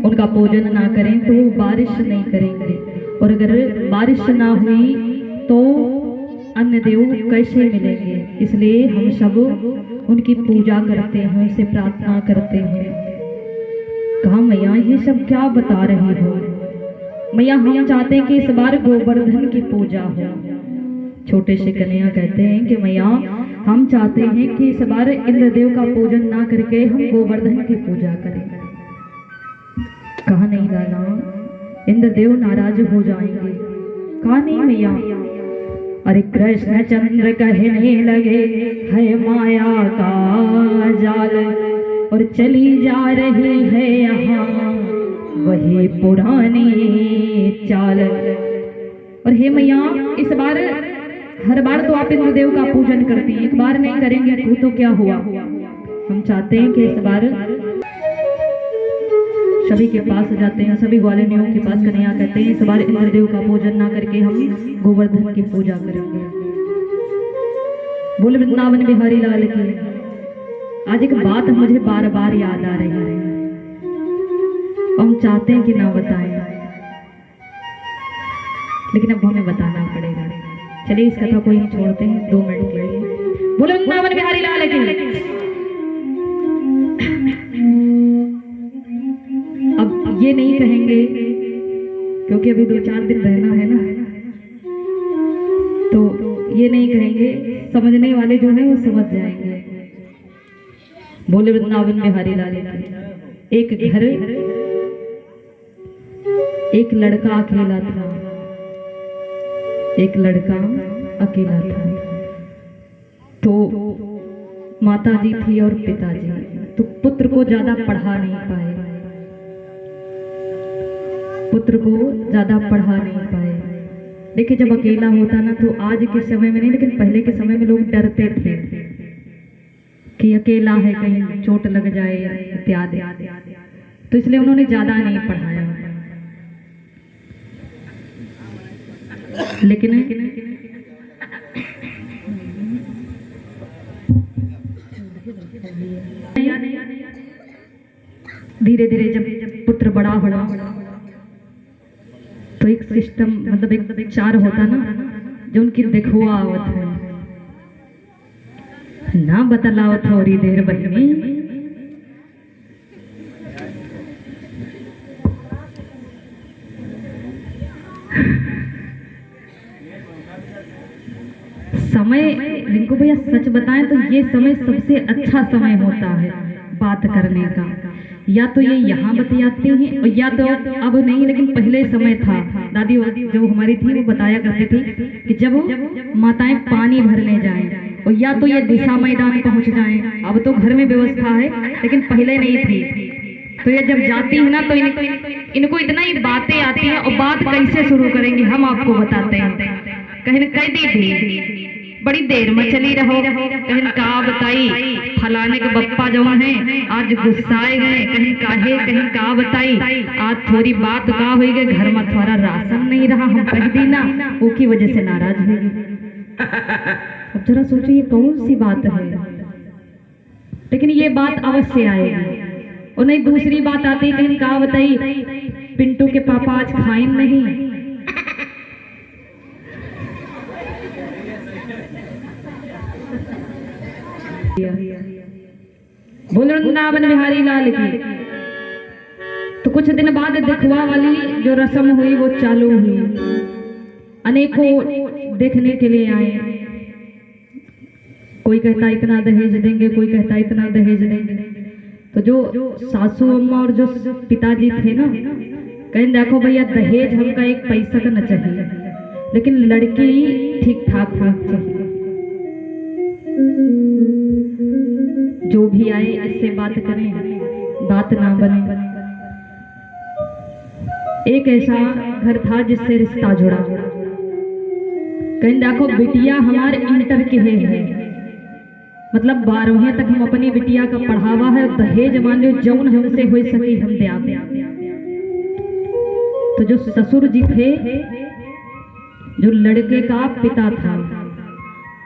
उनका पूजन ना करें तो वो बारिश नहीं करेंगे, और अगर बारिश ना हुई तो अन्न देव कैसे मिलेंगे। इसलिए हम सब उनकी पूजा करते हैं, उनसे प्रार्थना करते हैं। कहा मैया ये सब क्या बता रही हो? मैया हम चाहते हैं कि इस बार गोवर्धन की पूजा हो। छोटे से कन्हैया कहते हैं कि मैया हम चाहते हैं कि इस बार इंद्रदेव का पूजन ना करके हम गोवर्धन की पूजा करें। कहा नहीं लाला, इंद्रदेव नाराज हो जाएंगे। कहा नहीं मैया, अरे कृष्ण चंद्र कहने लगे है माया का जाल, और चली जा रही है यहाँ वही पुरानी चाल। और हे मैया इस बार हर बार तो आप इंद्रदेव का पूजन करती हैं, एक बार नहीं करेंगे तो क्या हुआ? हम चाहते हैं कि इस बार सभी के पास जाते हैं, सभी ग्वालिनियों के पास कन्हैया कहते हैं इस बार इंद्रदेव का पूजन ना करके हम गोवर्धन की पूजा करेंगे। बोले वृंदावन बिहारी लाल की। आज एक बात मुझे बार बार याद आ रही है, हम चाहते हैं कि ना बताएं, लेकिन अब हमें बताना पड़ेगा। चलिए इस कथा को ही छोड़ते हैं 2 मिनट के लिए। बोले वृंदावन बिहारी लाल की। अब ये नहीं कहेंगे क्योंकि अभी 2-4 दिन रहना है ना, तो ये नहीं कहेंगे, समझने वाले जो है वो समझ जाएंगे। बोले वृंदावन बिहारी लाल की। एक घर एक लड़का अकेला था, एक लड़का अकेला था। तो माता जी थी और पिताजी, तो पुत्र को ज्यादा पढ़ा नहीं पाए, पुत्र को ज्यादा पढ़ा नहीं पाए। देखिए जब अकेला होता ना, तो आज के समय में नहीं लेकिन पहले के समय में लोग डरते थे कि अकेला है कहीं चोट लग जाए इत्यादि, तो इसलिए उन्होंने ज्यादा नहीं पढ़ाया। लेकिन धीरे धीरे जब पुत्र बड़ा हुआ तो एक सिस्टम मतलब एक विचार होता ना जो उनकी देखुआ आवत है ना, बतलाओ थोड़ी देर बहनी। समय रिंकू भैया सच बताएं तो ये समय सबसे अच्छा समय होता है बात करने का। या तो ये यहाँ बतियाती हैं, या तो अब नहीं लेकिन पहले समय था, दादी जो हमारी थी वो बताया करती थी कि जब माताएं पानी भरने जाएं और या तो ये दिशा मैदान पहुंच जाएं। अब तो घर में व्यवस्था है लेकिन पहले नहीं थी, तो ये जब जाती है ना तो इनको इतना ही बातें आती हैं, और बात कैसे शुरू करेंगी हम आपको बताते हैं। कहीं कह दी थी बड़ी देर में चली रहो, कहीं का बताई फलाने के बप्पा जो हैं आज गुस्साए गए, कहीं काहे कहीं का बताई आज थोड़ी बात का हुई गए, घर में थोड़ा राशन नहीं रहा, हम कह दी ना वो की वजह से नाराज होगी। अब जरा सोचो ये कौन सी बात है, लेकिन ये बात अवश्य आएगी। और नहीं दूसरी बात आती कहीं का बताई पिंटू के पापा आज खाए नहीं, बोलो वृंदावन बिहारी लाल की। तो कुछ दिन बाद दिखवा वाली जो रस्म हुई वो चालू हुई, अनेकों देखने के लिए आए। कोई कहता इतना दहेज देंगे, कोई कहता इतना दहेज देंगे। तो जो सासू अम्मा और जो पिताजी थे ना, कहीं देखो भैया दहेज हमका 1 पैसा का न चाहिए, लेकिन लड़की ठीक ठाक होनी चाहिए। जो भी आए इससे बात करें, बात ना बने। एक ऐसा घर था जिससे रिश्ता जुड़ा, कहीं देखो बिटिया हमारे इंटर के है, मतलब 12वीं तक हम अपनी बिटिया का पढ़ावा है, दहेज मान लो जौन हमसे हो सके हम दे। तो जो ससुर जी थे, जो लड़के का पिता था,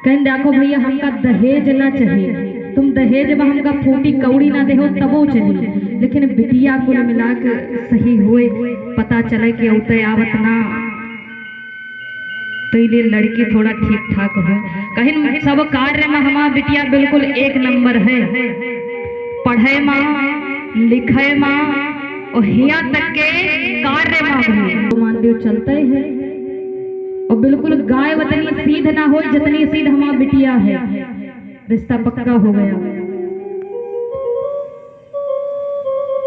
कहीं देखो भैया हमका दहेज ना चाहिए, तुम दहेज में हमका फूटी कौड़ी ना देहो तबो चली, लेकिन बिटिया कुल मिलाकर सही हुए, पता चले कि औते आवत ना तो ये लड़की थोड़ा ठीक ठाक हो। कहीं सब कार्य में हमारा बिटिया बिल्कुल एक नंबर है, पढ़े माँ लिखे माँ और यहाँ तक के कार्य माँ भी तो मान लियो चलते है। और बिल्कुल गाय वतनी सीध ना हो जितनी सीध हमारा बिटिया है, रिश्ता पक्का हो गया।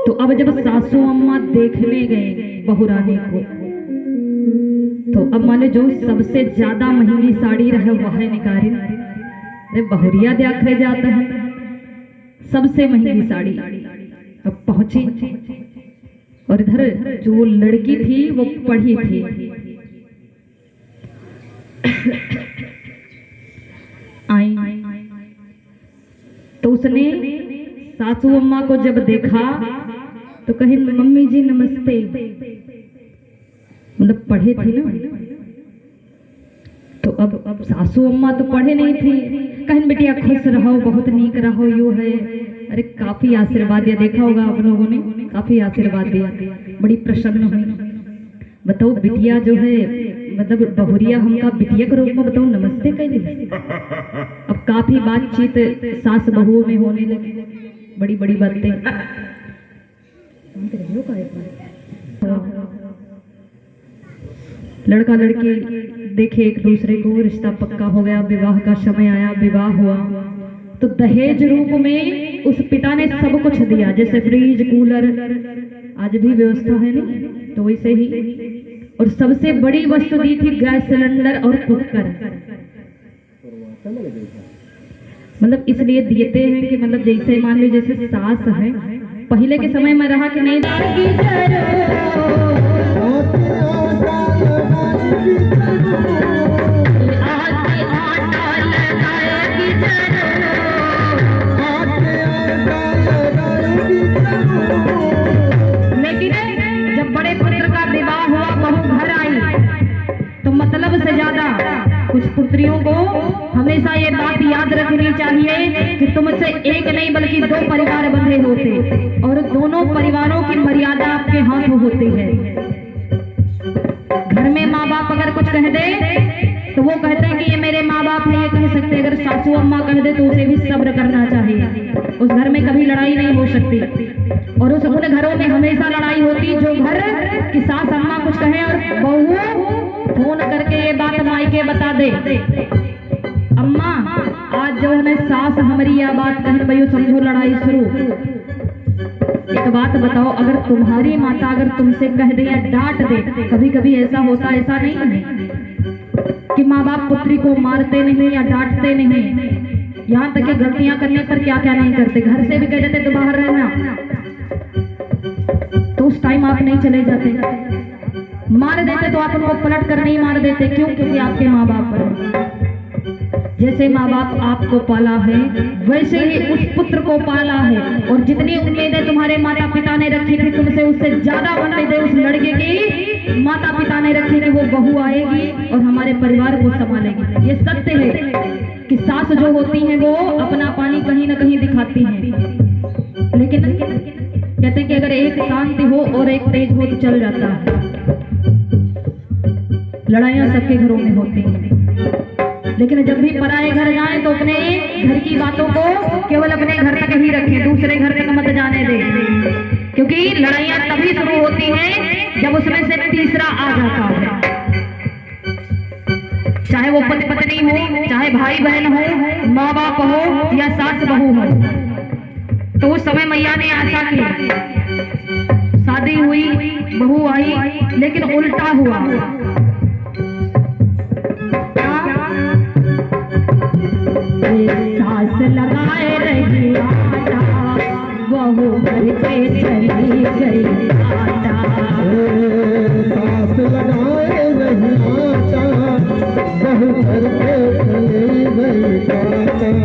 तो अब जब सासू अम्मा देखने गए बहुरानी को, तो अब माने जो सबसे ज्यादा महंगी साड़ी रहे वह निकाली। अरे बहुरिया देखे जाता है सबसे महंगी साड़ी। अब पहुंची और इधर जो लड़की थी वो पढ़ी थी। आई तो उसने सासू अम्मा को जब देखा तो कही मम्मी जी नमस्ते, मतलब पढ़े थी ना। तो अब सासू अम्मा तो पढ़े नहीं थी, कहीं बेटिया खुश रहो बहुत नीक रहो यो है। अरे काफी आशीर्वाद दिया, देखा होगा आप लोगों ने, काफी आशीर्वाद दिया, बड़ी प्रसन्न हुई। बताओ बिटिया जो है मतलब बहुरिया हमका बिटिया के रूप में बताओ नमस्ते कैसे। अब काफी बातचीत सास बहुओं में होने लगी, बड़ी बड़ी बातें। लड़का लड़की देखे एक दूसरे को, रिश्ता पक्का हो गया, विवाह का समय आया, विवाह हुआ। तो दहेज रूप में उस पिता ने सब कुछ दिया, जैसे फ्रिज कूलर आज भी व्यवस्था है ना, तो वैसे ही। और सबसे बड़ी वस्तु दी थी गैस सिलेंडर और कुकर। मतलब इसलिए देते हैं कि मतलब जैसे मान लो जैसे सास है पहले के समय में रहा कि नहीं से ज्यादा कुछ पुत्रियों को हमेशा ये बात याद रखनी चाहिए कि तुमसे एक नहीं बल्कि दो परिवार बंधे होते और दोनों परिवारों की मर्यादा आपके हाथ होती है। घर में माँ बाप अगर कुछ कह दे तो वो कहते हैं कि ये मेरे माँ बाप है, ये कह सकते। अगर सासू अम्मा कह दे तो उसे भी सब्र करना चाहिए। उस घर में कभी लड़ाई नहीं हो सकती और उस उन घरों में हमेशा लड़ाई होती जो घर की सास अम्मा कुछ कहे और बहू फोन करके ये बात माई के बता दे, अम्मा आज जो हमें सास हमारी यह बात कह भाई समझो लड़ाई शुरू। एक बात बताओ, अगर तुम्हारी माता अगर तुमसे कह दे या डांट दे, कभी कभी ऐसा होता, ऐसा नहीं है कि माँ बाप पुत्री को मारते नहीं या डांटते नहीं, यहाँ तक कि गलतियां करने पर क्या क्या नहीं करते। घर से भी कह देते तो बाहर रहना, तो उस टाइम आप नहीं चले जाते। मार देते तो आप उनको पलट कर नहीं मार देते, क्यों? क्योंकि आपके माँ बाप पर जैसे माँ बाप आपको पाला है वैसे ही उस पुत्र को पाला है। और जितनी उम्मीदें तुम्हारे माता पिता ने रखी थी तुमसे, उससे ज्यादा उम्मीदें उस लड़के की माता पिता ने रखी कि वो बहू आएगी और हमारे परिवार को संभालेगी। ये सत्य है कि सास जो होती हैं वो अपना पानी कहीं ना कहीं दिखाती हैं, लेकिन कहते हैं कि अगर एक शांति हो और एक तेज हो तो चल जाता है। लड़ाइयां सबके घरों में होती हैं, लेकिन जब भी पराए घर जाएं तो अपने घर की बातों को केवल अपने घर तक ही रखें, दूसरे घर तक मत जाने दें, क्योंकि लड़ाइयां तभी शुरू होती हैं जब उसमें से तीसरा आ जाता है। चाहे वो पति पत्नी हो, चाहे भाई बहन हो, माँ बाप हो या सास बहू हो। तो उस समय मैया ने आशा की, शादी हुई, बहू आई, लेकिन उल्टा हुआ। सास लगाए रही आटा, बहू घर पे चली गई आटा। सास लगाए रही आटा, बहू घर पे चली गई आटा।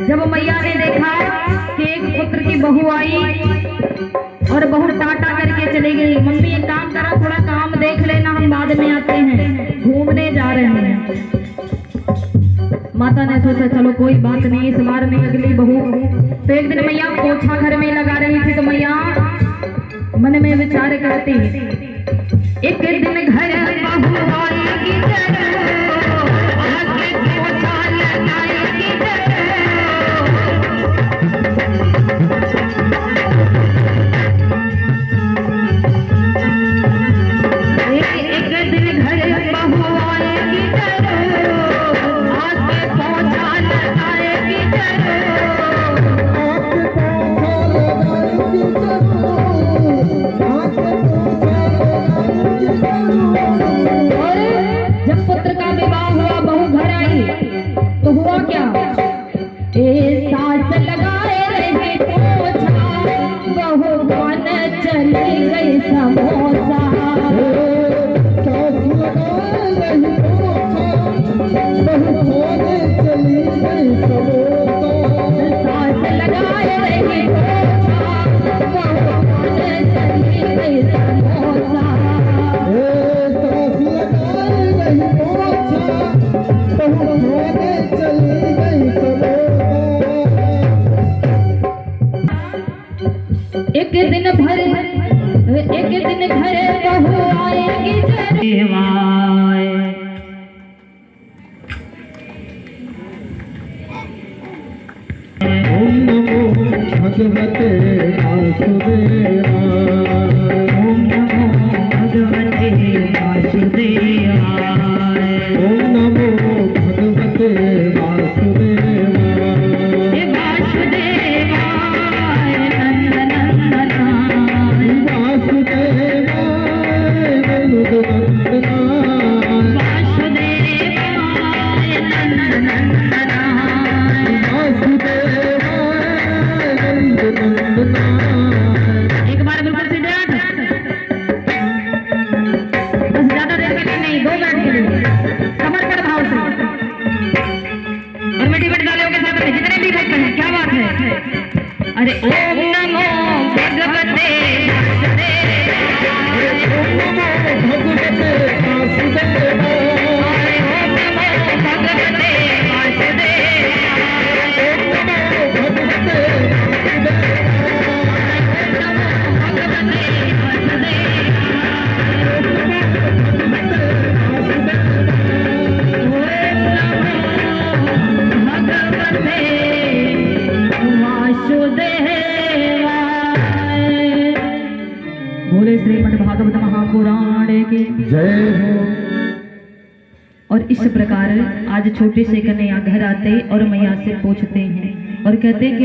जब मैया ने देखा कि एक पुत्र की बहू आई और बहू टाटा करके चली गई, मम्मी एक काम बाद में आते हैं, घूमने जा रहे हैं। माता ने सोचा चलो कोई बात नहीं, इस बार में अगली बहू। तो एक दिन मैया पोछा घर में लगा रही थी, तो मैया मन में विचार करती, एक दिन घर बहू आएगी आके पोछा लगाएगी। एक दिन घर बहू आएगी आके पोछा लगाएगी। जब पुत्र का विवाह हुआ, बहू घर आई, तो हुआ क्या? सास लगाए रहे पोछा, बहू बन चली गई समोसा। सास लगाए रहे पोछा, बहू बन चली गई समोसा। एक दिन घर बहू आएगी जरवाए। ओम नमो भगवते वासुदेवाय। ओम नमो भगवते वासुदेवाय। ओम नमो भगवते वासुदेवाय। वासुदेवाय नंदनंदनाय। वासुदेवाय नंदनंदनाय। वासुदेवाय नंदनंदनाय। वासुदेवाय नंदनंदनाय। एक बार बिल्कुल सीधे हाथ, बस ज्यादा देर के लिए नहीं, 2 मिनट के लिए समर्पण भाव से। और मीठी मीठी तालियों के साथ में जितने भी भक्त हैं, क्या बात है। अरे ओम नमो भगवते बोले श्रीमद् भागवत महापुराण की जय हो। और इस प्रकार आज छोटे से कन्हैया घर आते और मैया से पूछते हैं और कहते कि